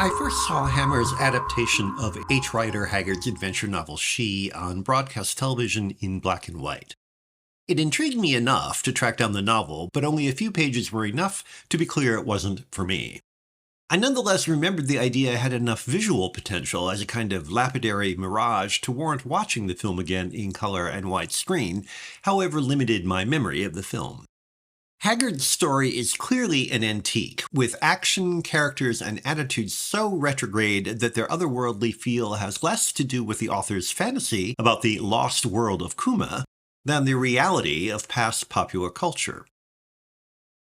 I first saw Hammer's adaptation of H. Rider Haggard's adventure novel She on broadcast television in black and white. It intrigued me enough to track down the novel, but only a few pages were enough to be clear it wasn't for me. I nonetheless remembered the idea had enough visual potential as a kind of lapidary mirage to warrant watching the film again in color and widescreen, however limited my memory of the film. Haggard's story is clearly an antique, with action, characters, and attitudes so retrograde that their otherworldly feel has less to do with the author's fantasy about the lost world of Kuma than the reality of past popular culture.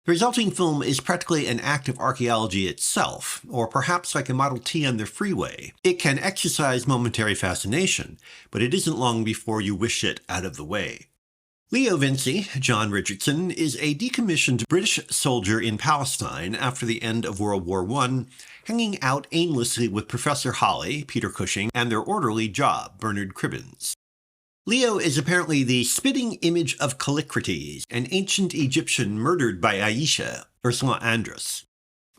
The resulting film is practically an act of archaeology itself, or perhaps like a Model T on the freeway. It can exercise momentary fascination, but it isn't long before you wish it out of the way. Leo Vinci, John Richardson, is a decommissioned British soldier in Palestine after the end of World War I, hanging out aimlessly with Professor Holly, Peter Cushing, and their orderly Job, Bernard Cribbins. Leo is apparently the spitting image of Callicrates, an ancient Egyptian murdered by Aisha, Ursula Andress.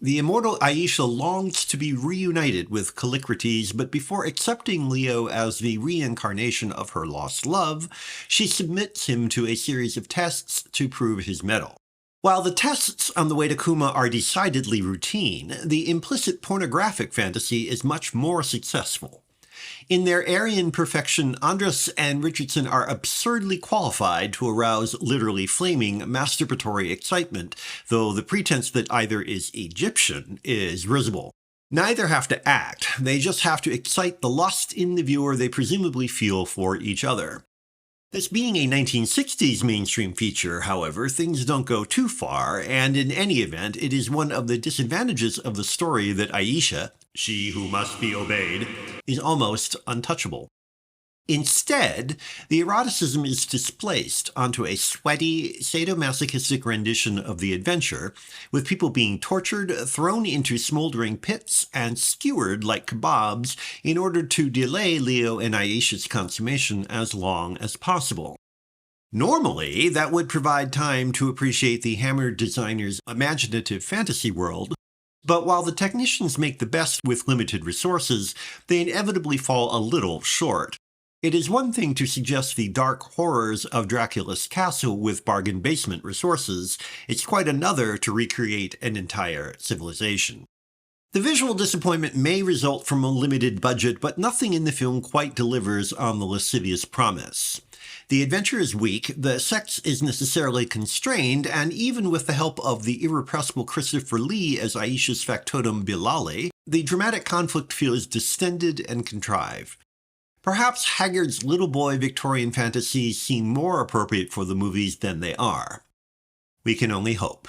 The immortal Aisha longs to be reunited with Callicrates, but before accepting Leo as the reincarnation of her lost love, she submits him to a series of tests to prove his mettle. While the tests on the way to Kuma are decidedly routine, the implicit pornographic fantasy is much more successful. In their Aryan perfection, Andress and Richardson are absurdly qualified to arouse literally flaming masturbatory excitement, though the pretense that either is Egyptian is risible. Neither have to act, they just have to excite the lust in the viewer they presumably feel for each other. This being a 1960s mainstream feature, however, things don't go too far, and in any event, it is one of the disadvantages of the story that Aisha, she who must be obeyed, is almost untouchable. Instead, the eroticism is displaced onto a sweaty, sadomasochistic rendition of the adventure, with people being tortured, thrown into smoldering pits, and skewered like kebabs in order to delay Leo and Aisha's consummation as long as possible. Normally, that would provide time to appreciate the Hammer designer's imaginative fantasy world, but while the technicians make the best with limited resources, they inevitably fall a little short. It is one thing to suggest the dark horrors of Dracula's castle with bargain basement resources, it's quite another to recreate an entire civilization. The visual disappointment may result from a limited budget, but nothing in the film quite delivers on the lascivious promise. The adventure is weak, the sex is necessarily constrained, and even with the help of the irrepressible Christopher Lee as Aisha's factotum Bilali, the dramatic conflict feels distended and contrived. Perhaps Haggard's little boy Victorian fantasies seem more appropriate for the movies than they are. We can only hope.